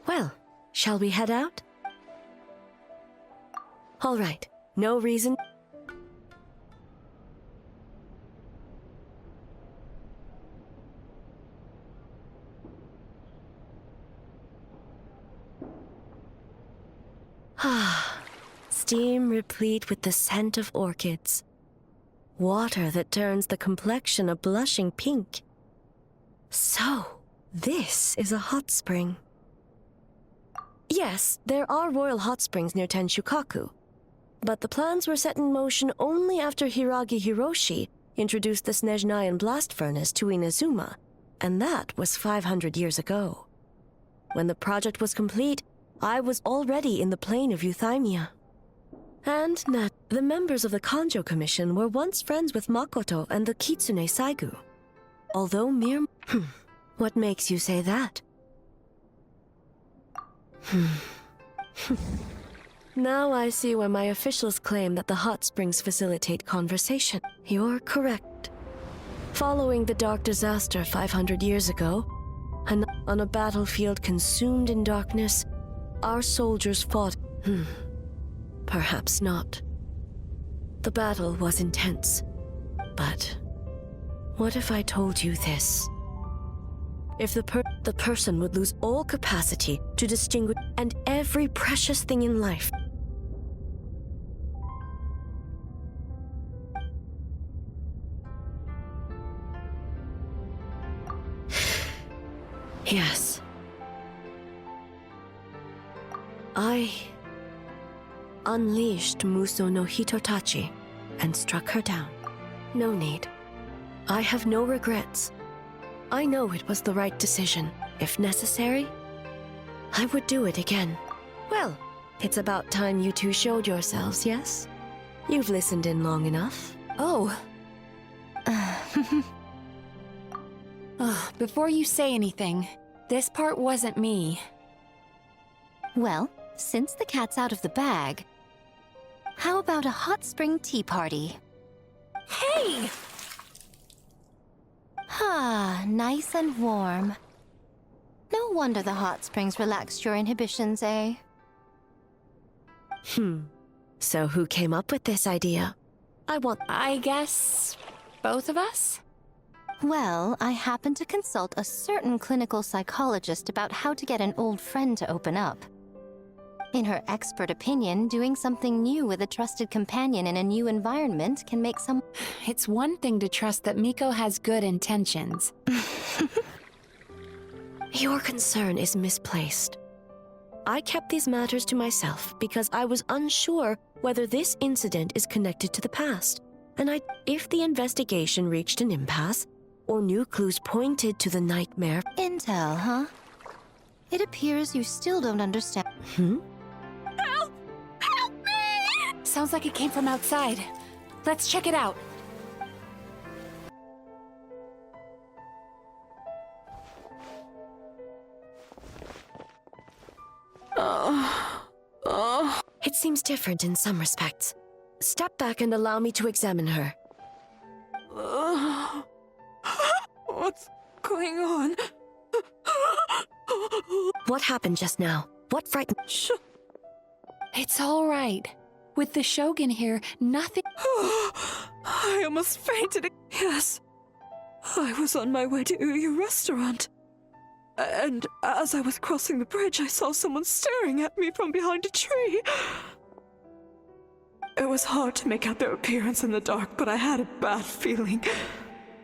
Well, shall we head out? All right, no reason. Ah, steam replete with the scent of orchids. Water that turns the complexion a blushing pink. So, this is a hot spring. Yes, there are royal hot springs near Tenshukaku, but the plans were set in motion only after Hiragi Hiroshi introduced the Snezhnayan blast furnace to Inazuma, and that was 500 years ago. When the project was complete, I was already in the plain of Euthymia. And that the members of the Kanjo Commission were once friends with Makoto and the Kitsune Saigu. Although mere... What makes you say that? Now I see why my officials claim that the hot springs facilitate conversation. You're correct. Following the dark disaster 500 years ago, and on a battlefield consumed in darkness, our soldiers fought... Perhaps not. The battle was intense. But what if I told you this? If the person would lose all capacity to distinguish and every precious thing in life. Yes. I unleashed Muso no Hitotachi and struck her down. No need. I have no regrets. I know it was the right decision. If necessary, I would do it again. Well, it's about time you two showed yourselves, yes? You've listened in long enough. Oh. Before you say anything, this part wasn't me. Well, since the cat's out of the bag, how about a hot spring tea party? Hey! Ah, nice and warm. No wonder the hot springs relaxed your inhibitions, eh? So who came up with this idea? I guess... both of us? Well, I happened to consult a certain clinical psychologist about how to get an old friend to open up. In her expert opinion, doing something new with a trusted companion in a new environment can make some... It's one thing to trust that Miko has good intentions. Your concern is misplaced. I kept these matters to myself because I was unsure whether this incident is connected to the past. And if the investigation reached an impasse, or new clues pointed to the nightmare... Intel, huh? It appears you still don't understand. Help! Help me! Sounds like it came from outside. Let's check it out. It seems different in some respects. Step back and allow me to examine her. What's going on? What happened just now? What frightened... It's all right. With the Shogun here, nothing... I almost fainted. Yes. I was on my way to your restaurant. And as I was crossing the bridge, I saw someone staring at me from behind a tree. It was hard to make out their appearance in the dark, but I had a bad feeling.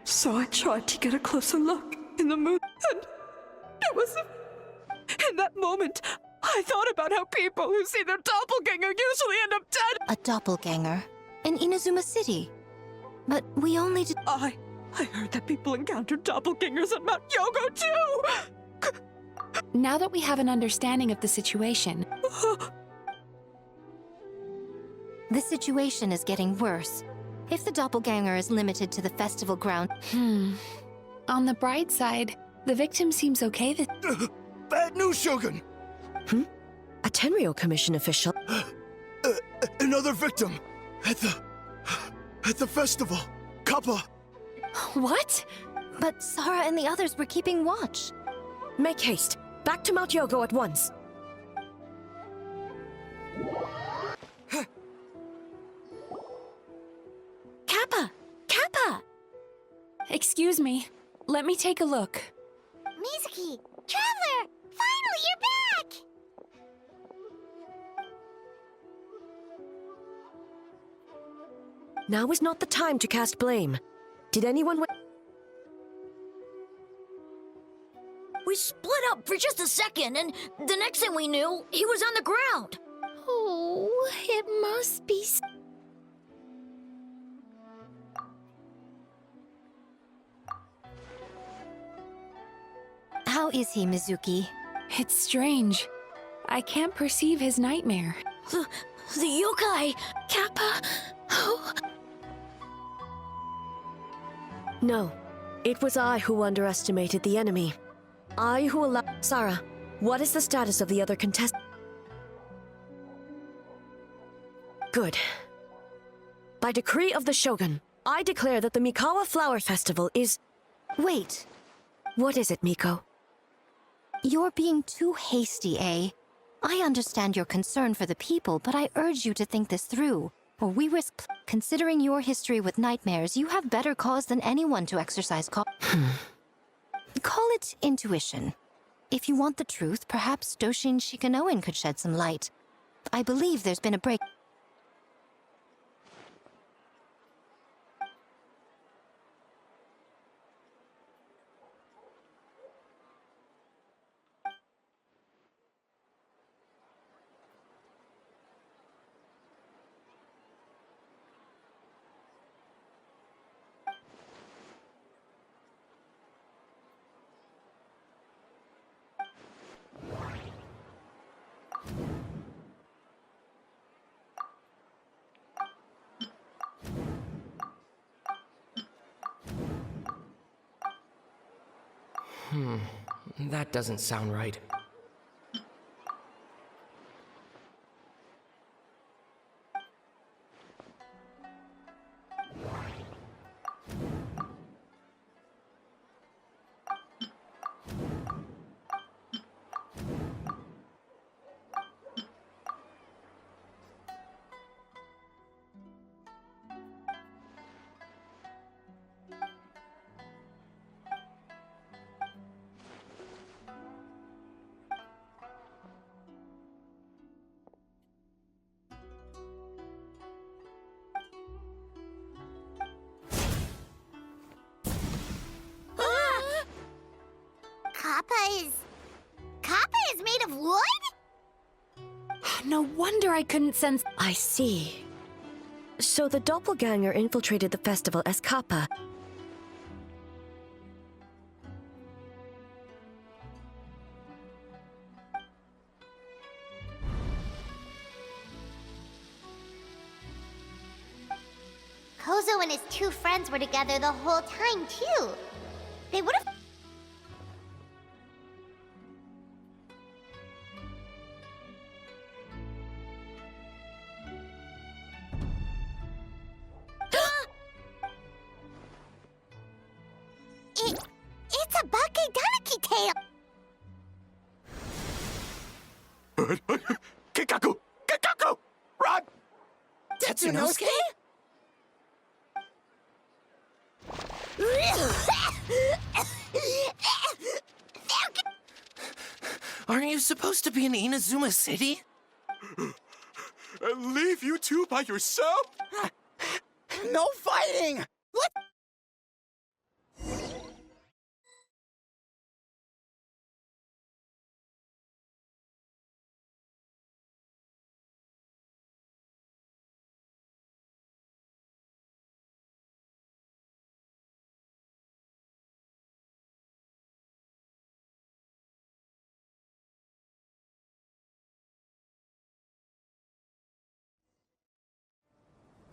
So I tried to get a closer look in the moon, and it was... In that moment, I thought about how people who see their doppelganger usually end up dead. A doppelganger? In Inazuma City? But we only did... I heard that people encountered doppelgangers at Mount Yogo, too! Now that we have an understanding of the situation... The situation is getting worse. If the doppelganger is limited to the festival ground... On the bright side, the victim seems okay this... Bad news, Shogun! A Tenryo Commission official? Another victim! At the festival! Kappa! What? But Sara and the others were keeping watch. Make haste. Back to Mount Yogo at once. Kappa! Kappa! Excuse me. Let me take a look. Mizuki! Traveler! Finally, you're back! Now is not the time to cast blame. Did anyone... We split up for just a second, and the next thing we knew, he was on the ground. Oh, it must be... How is he, Mizuki? It's strange. I can't perceive his nightmare. The yokai! Kappa! Oh. No. It was I who underestimated the enemy. I who allowed... Sarah, what is the status of the other contestants? Good. By decree of the Shogun, I declare that the Mikawa Flower Festival is... Wait, What is it, Miko? you're being too hasty, eh? I understand your concern for the people, but I urge you to think this through, or we risk... Considering your history with nightmares, you have better cause than anyone to exercise Call it intuition. If you want the truth, perhaps Doshin Shikanoin could shed some light. I believe there's been a break... That doesn't sound right. Kappa is made of wood? No wonder I couldn't sense... I see. So the doppelganger infiltrated the festival as Kappa. Kozo and his two friends were together the whole time, too. They would have... It's a Bakedaniki tail! Kikaku! Kikaku! Run! Tetsunosuke? Aren't you supposed to be in Inazuma City? And leave you two by yourself? No fighting! What?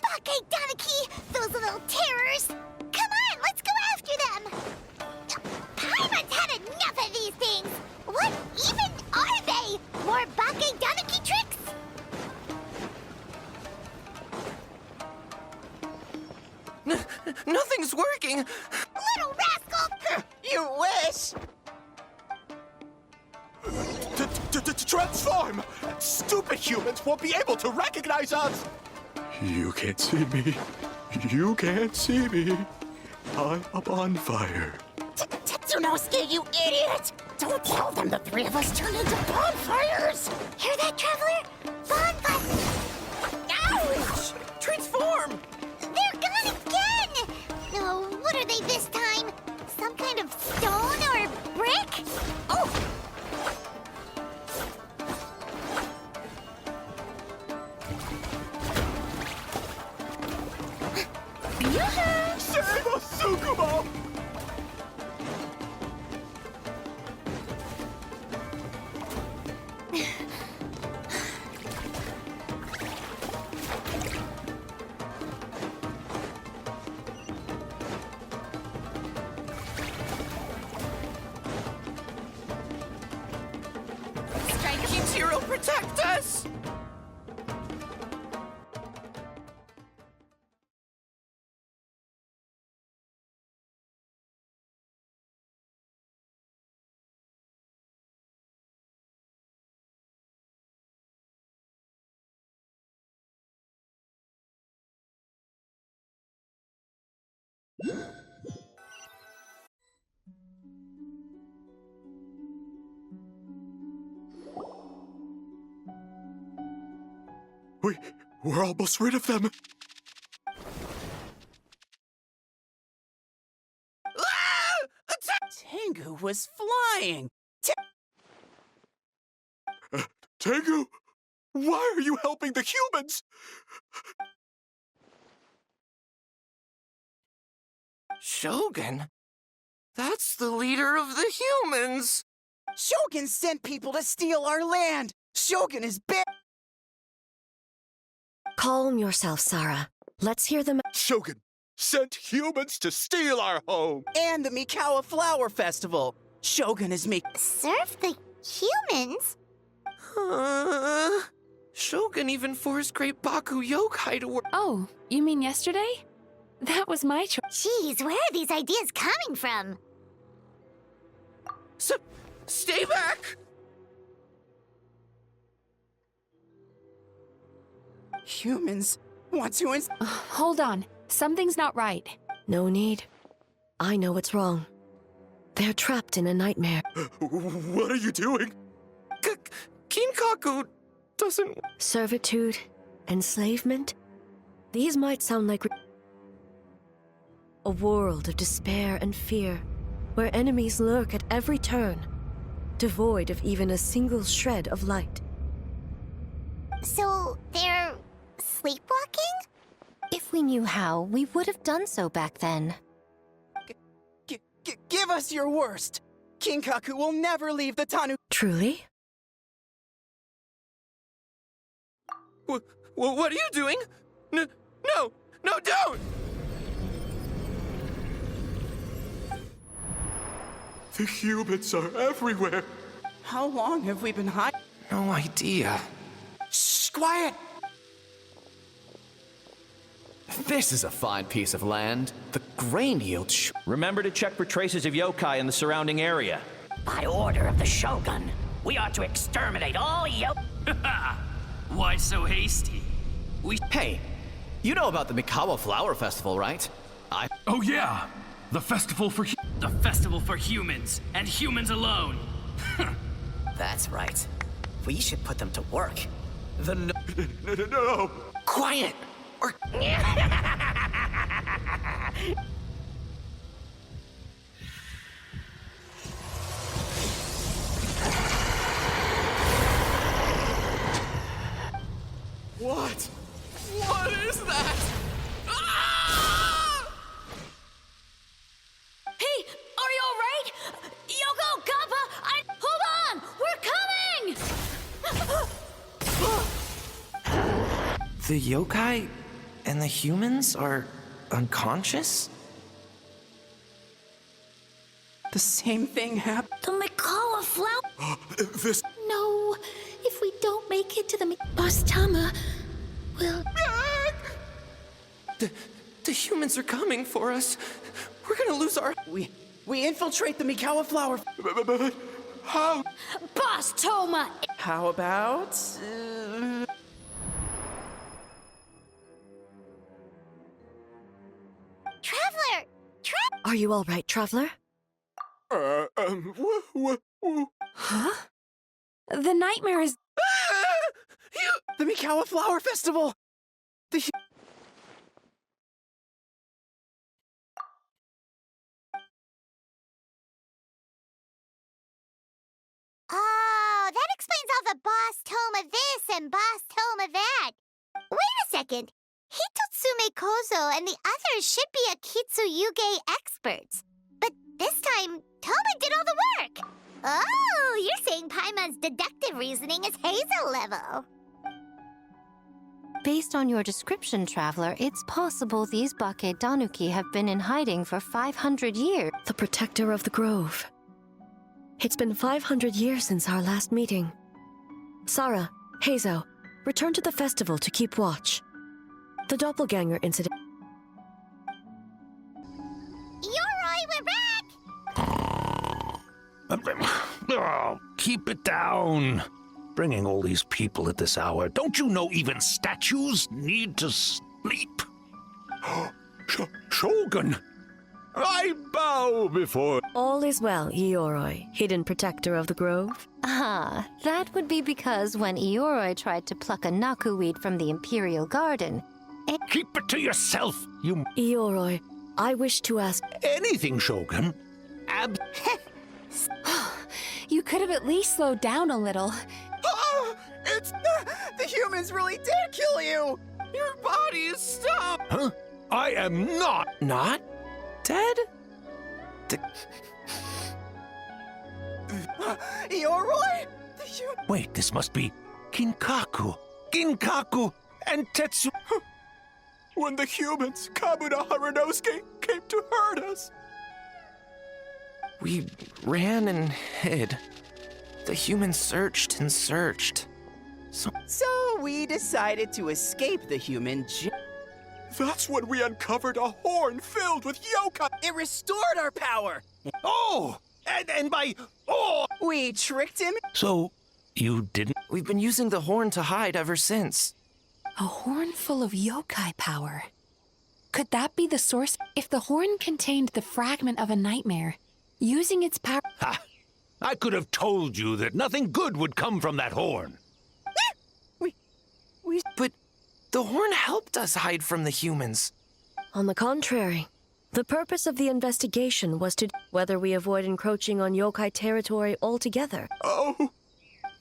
Bakedaniki! Those little terrors! Come on, let's go after them! Paimon's had enough of these things! What even are they? More Bakedaniki tricks? Nothing's working! Little rascal! You wish! to transform! Stupid humans won't be able to recognize us! You can't see me. You can't see me. I'm up on fire. Tetsunosuke, you idiot! Don't tell them the three of us turned into bonfires! Hear that, Traveler? Bonfire! Ouch! Transform! They're gone again! Oh, what are they this time? Some kind of stone or brick? Oh! Save us, Tsukumo! Kichiro, protect us! We're almost rid of them. Tengu was flying! Tengu, why are you helping the humans? Shogun? That's the leader of the humans! Shogun sent people to steal our land! Shogun is bad! Calm yourself, Sarah. Let's hear them. Shogun sent humans to steal our home. And the Mikawa Flower Festival! Shogun is Serve the humans? Shogun even forced Great Baku Yokai to work. Oh, you mean yesterday? That was my choice. Jeez, where are these ideas coming from? Stay back! Humans want to Hold on. Something's not right. No need. I know what's wrong. They're trapped in a nightmare. What are you doing? Kinkaku doesn't... Servitude, enslavement. These might sound like a world of despair and fear, where enemies lurk at every turn, devoid of even a single shred of light. So, they're sleepwalking? If we knew how, we would have done so back then. give us your worst! Kinkaku will never leave the Tanu- Truly? What are you doing? No, don't! The humans are everywhere. How long have we been hiding? No idea. Shh, quiet! This is a fine piece of land. The grain yield Remember to check for traces of yokai in the surrounding area. By order of the Shogun, we are to exterminate all Why so hasty? Hey, you know about the Mikawa Flower Festival, right? Oh yeah! The festival for humans, and humans alone! That's right. We should put them to work. No. Quiet! Or... What? What is that? Ah! Hey, are you alright? Yoko, Kappa, hold on! We're coming! The yokai and the humans are unconscious? The same thing happened. The Mikawa flower. This. No, if we don't make it to the Boss Tama, we'll. The humans are coming for us. We're gonna lose our. We infiltrate the Mikawa Flower. But How? Boss Toma! How about... Traveler! Are you all right, Traveler? Huh? The nightmare is... The Mikawa Flower Festival! Oh, that explains all the Boss Toma this and Boss Toma that. Wait a second. Hitotsume Kozo and the others should be Akitsuyuge experts. But this time, Toma did all the work. Oh, you're saying Paimon's deductive reasoning is Hazel level. Based on your description, Traveler, it's possible these Bake Danuki have been in hiding for 500 years. The protector of the grove. It's been 500 years since our last meeting. Sarah, Hazel, return to the festival to keep watch. The doppelganger incident... Yoroi, we're back! Oh, keep it down. Bringing all these people at this hour. Don't you know even statues need to sleep? Shogun! I bow before... All is well, Ioroi, hidden protector of the grove. Ah, that would be because when Ioroi tried to pluck a nakuweed from the Imperial Garden... Keep it to yourself, you... Ioroi, I wish to ask... Anything, Shogun. You could have at least slowed down a little. Oh, it's... the humans really did kill you! Your body is stuck! Huh? I am not... Not dead? Yoroi? Wait, this must be Ginkaku. Ginkaku and Tetsu... When the humans, Kabuda Harunosuke, came to hurt us. We ran and hid. The humans searched and searched. So we decided to escape the human... That's when we uncovered a horn filled with yokai. It restored our power! Oh! And by... Oh! We tricked him? So, you didn't... We've been using the horn to hide ever since. A horn full of yokai power. Could that be the source? If the horn contained the fragment of a nightmare, using its power... Ha! I could have told you that nothing good would come from that horn. But the horn helped us hide from the humans. On the contrary, the purpose of the investigation was to... whether we avoid encroaching on yokai territory altogether. Oh!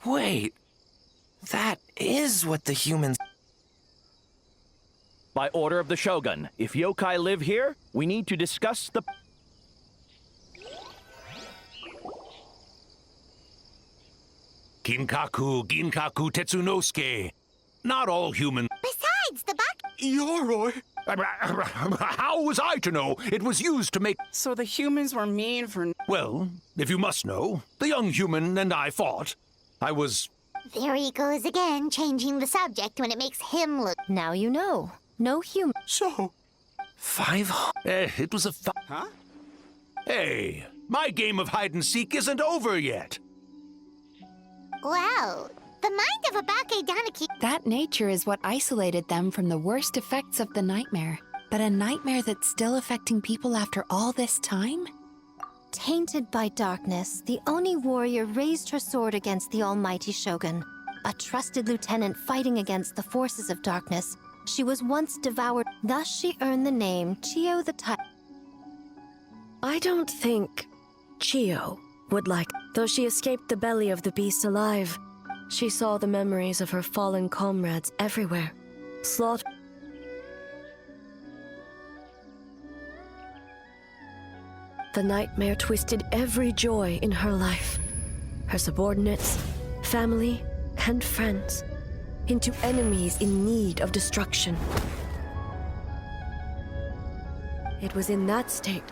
Wait. That is what the humans... By order of the Shogun, if yokai live here, we need to discuss the... Ginkaku Tetsunosuke. Not all human... Besides, the buck... Yoroi! How was I to know? It was used to make... So the humans were mean for... Well, if you must know, the young human and I fought. I was... There he goes again, changing the subject when it makes him look... Now you know. No human... So... 500... it was a... Huh? Hey, my game of hide-and-seek isn't over yet. Wow, the mind of a Bake Danuki... That nature is what isolated them from the worst effects of the nightmare. But a nightmare that's still affecting people after all this time? Tainted by darkness, the Oni warrior raised her sword against the almighty Shogun. A trusted lieutenant fighting against the forces of darkness, she was once devoured. Thus she earned the name Chiyo the Tiger. I don't think Chiyo would like... Though she escaped the belly of the beast alive, she saw the memories of her fallen comrades everywhere. Slaughter... The nightmare twisted every joy in her life. Her subordinates, family, and friends into enemies in need of destruction. It was in that state,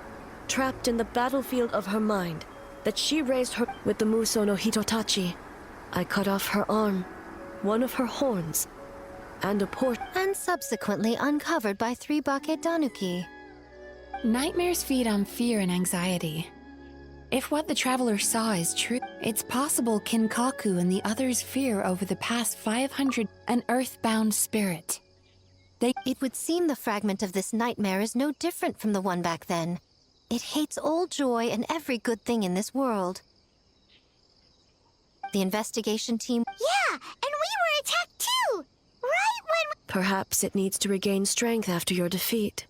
trapped in the battlefield of her mind, that she raised her with the Muso no Hitotachi. I cut off her arm, one of her horns, and a port... And subsequently uncovered by 3 Bake Danuki. Nightmares feed on fear and anxiety. If what the traveler saw is true, it's possible Kinkaku and the others fear over the past 500 an earthbound spirit. It would seem the fragment of this nightmare is no different from the one back then. It hates all joy and every good thing in this world. The investigation team... Yeah, and we were attacked too! Right when... Perhaps it needs to regain strength after your defeat.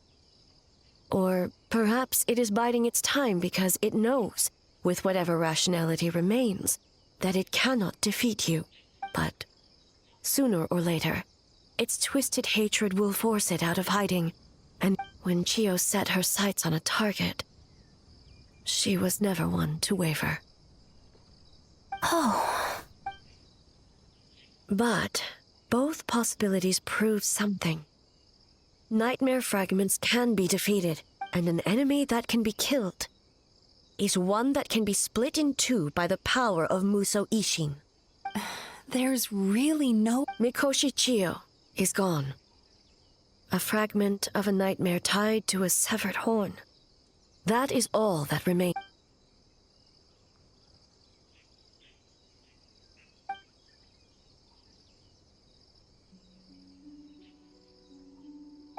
Or perhaps it is biding its time because it knows, with whatever rationality remains, that it cannot defeat you. But sooner or later, its twisted hatred will force it out of hiding. And when Chio set her sights on a target, she was never one to waver. Oh. But both possibilities prove something. Nightmare fragments can be defeated, and an enemy that can be killed is one that can be split in two by the power of Muso Ishin. There's really no... Mikoshi Chio is gone. A fragment of a nightmare tied to a severed horn. That is all that remains.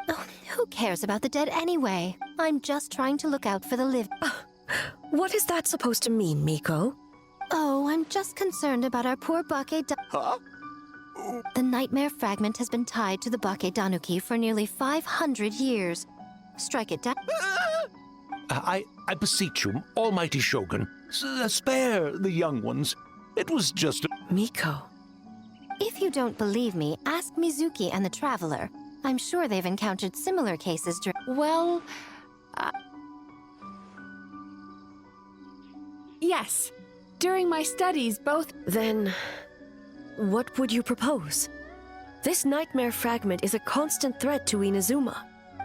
Oh, who cares about the dead anyway? I'm just trying to look out for the living. What is that supposed to mean, Miko? Oh, I'm just concerned about our poor Bake Huh? The nightmare fragment has been tied to the Bake Danuki for nearly 500 years. Strike it down. I beseech you, almighty Shogun, spare the young ones. It was just... Miko. If you don't believe me, ask Mizuki and the Traveler. I'm sure they've encountered similar cases during... Well... yes. During my studies, both... Then, what would you propose? This nightmare fragment is a constant threat to Inazuma.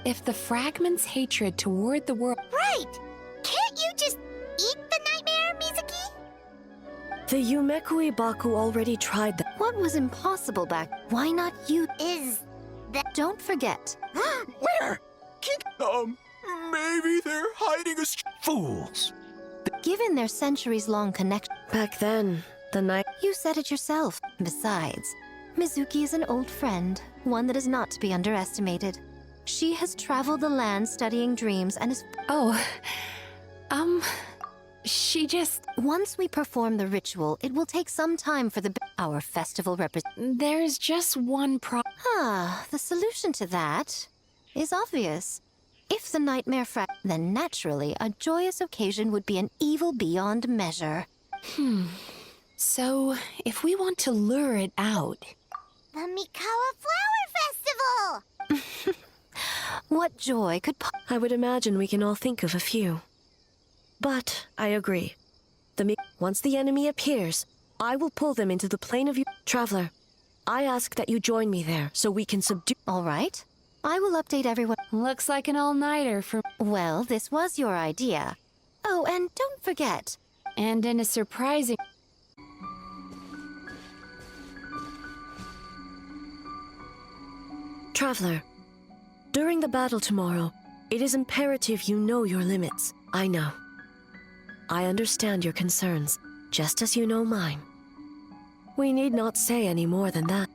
If the fragment's hatred toward the world... Right! Can't you just eat the nightmare, Mizuki? The Yumekui Baku already tried that. What was impossible back? Why not you? Is that... Don't forget. Where? Maybe they're hiding a... Fools! Given their centuries-long connection... Back then, the night... You said it yourself. Besides, Mizuki is an old friend, one that is not to be underestimated. She has traveled the land studying dreams and is... Oh, she just... Once we perform the ritual, it will take some time for our festival There's just one the solution to that is obvious. If the nightmare then naturally a joyous occasion would be an evil beyond measure. So, if we want to lure it out... The Mikawa Flower Festival! What joy could I would imagine we can all think of a few. But I agree. Once the enemy appears, I will pull them into the plane of you. Traveler, I ask that you join me there so we can subdue... All right. I will update everyone. Looks like an all-nighter for... Well, this was your idea. Oh, and don't forget. And in a surprising... Traveler, during the battle tomorrow, it is imperative you know your limits. I know. I understand your concerns, just as you know mine. We need not say any more than that.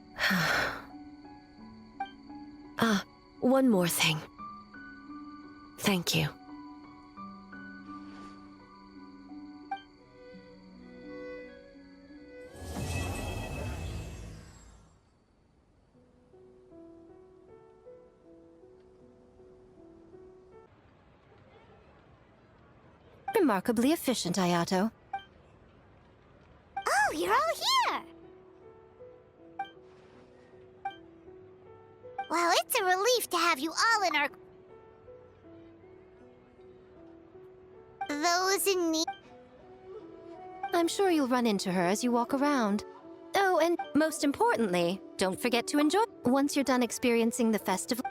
One more thing. Thank you. Remarkably efficient, Ayato. Oh, you're all here! Well, it's a relief to have you all in our... Those in need... I'm sure you'll run into her as you walk around. Oh, and most importantly, don't forget to enjoy... Once you're done experiencing the festival...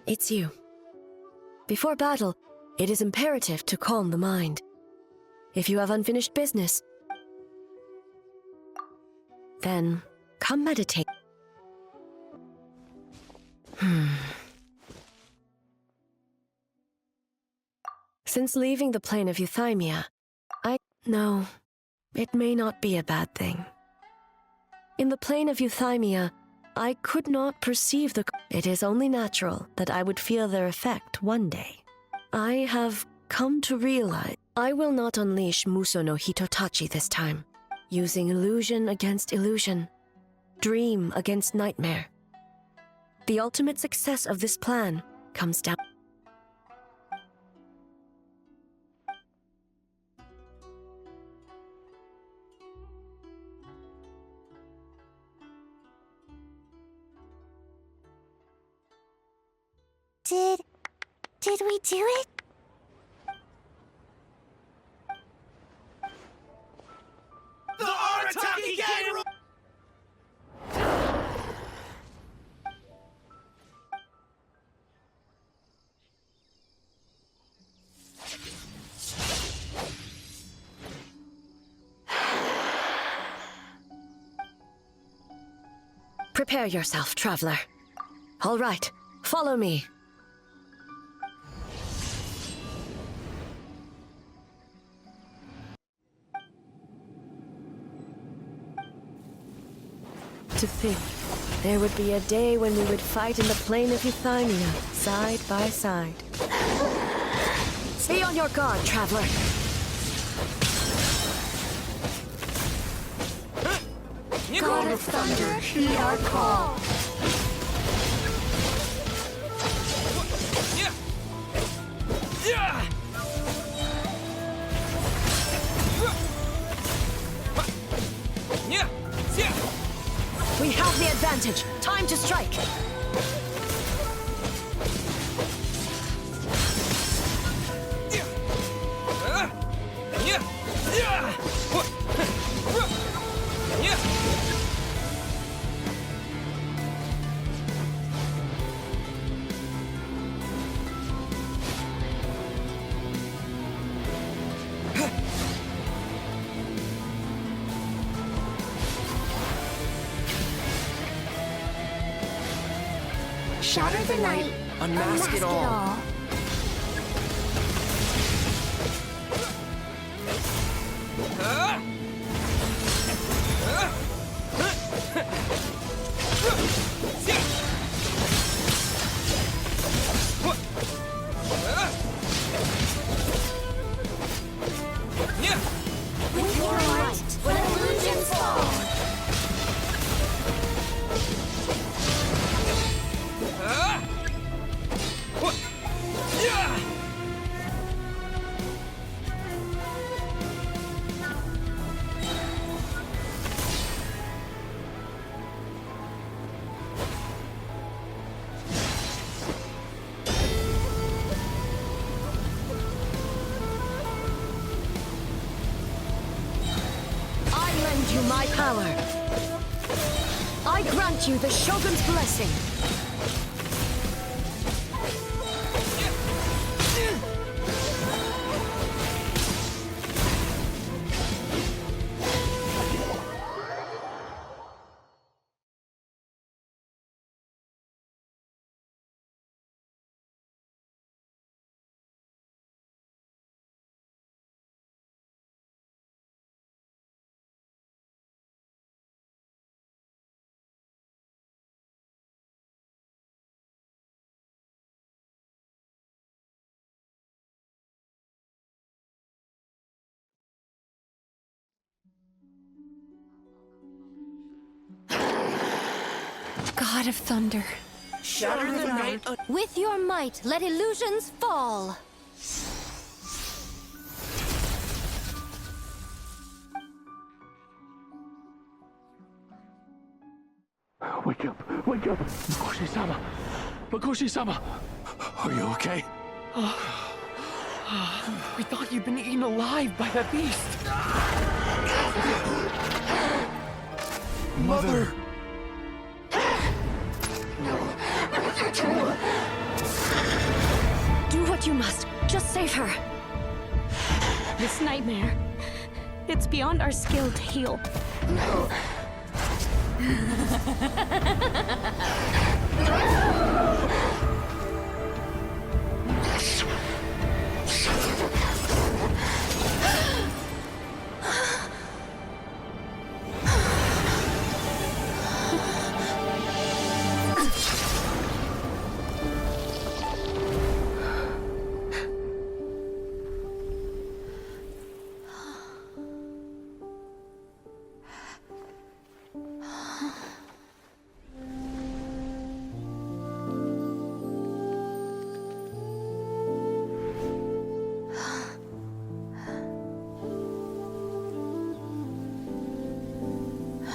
It's you. Before battle, it is imperative to calm the mind. If you have unfinished business, Then, come meditate. Since leaving the plane of Euthymia, No, it may not be a bad thing. In the plane of Euthymia, I could not perceive the... It is only natural that I would feel their effect one day. I have come to realize I will not unleash Muso no Hitotachi this time, using illusion against illusion, dream against nightmare. The ultimate success of this plan comes down... Did we do it? The Arataki gang! Prepare yourself, traveler. All right, follow me. To think, there would be a day when we would fight in the plain of Euthymia, side by side. Be on your guard, traveler. God of Thunder, heed our call. We have the advantage. Time to strike. Shatter the night, Unmask it all. With your might, when illusions fall. You my power. I grant you the Shogun's blessing. God of Thunder. Shatter the night. With your might, let illusions fall. Wake up! Wake up! Makoshi-sama! Makoshi-sama! Are you okay? We thought you'd been eaten alive by that beast. Mother! Do what you must. Just save her. This nightmare, it's beyond our skill to heal.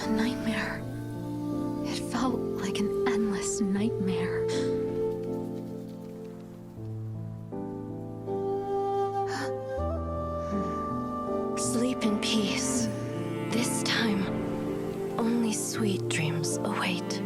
A nightmare. It felt like an endless nightmare. Sleep in peace. This time, only sweet dreams await.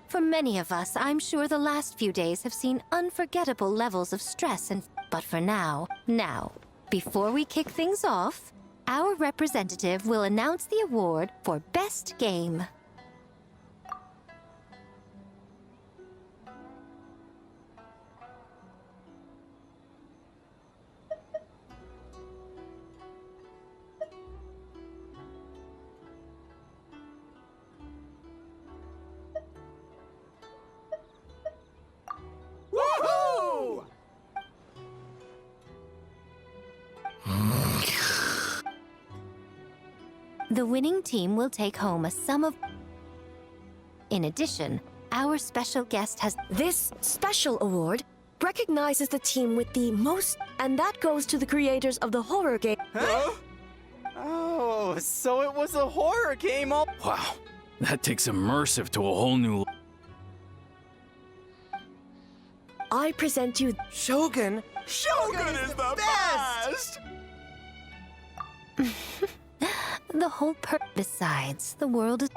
For many of us, I'm sure the last few days have seen unforgettable levels of stress and... But for now, before we kick things off, our representative will announce the award for Best Game. Woohoo! The winning team will take home a sum of... In addition, our special guest has... This special award recognizes the team with the most, and that goes to the creators of the horror game. Huh? Oh, so it was a horror game all... Wow, that takes immersive to a whole new... I present you... Shogun? Shogun is the best! The whole Besides, the world is...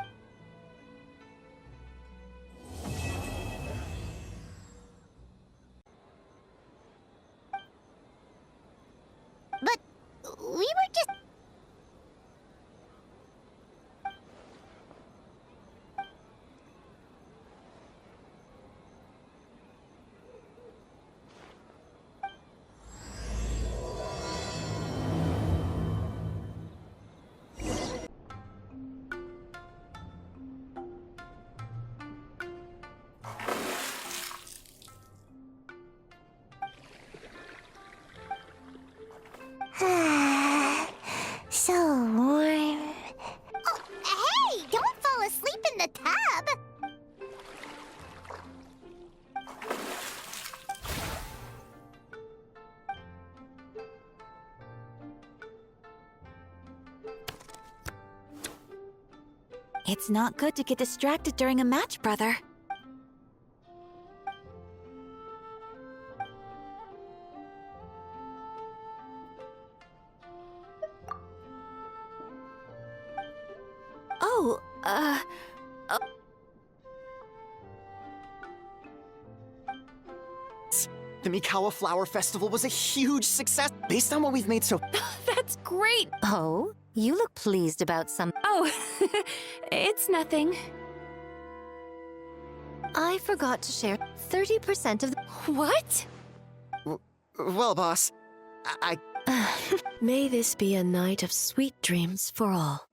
But we were just... So warm. Oh, hey! Don't fall asleep in the tub! It's not good to get distracted during a match, brother. The Mikawa Flower Festival was a huge success based on what we've made so... That's great! Oh, you look pleased about some... Oh, it's nothing. I forgot to share 30% of the... What? Well, boss, I... May this be a night of sweet dreams for all.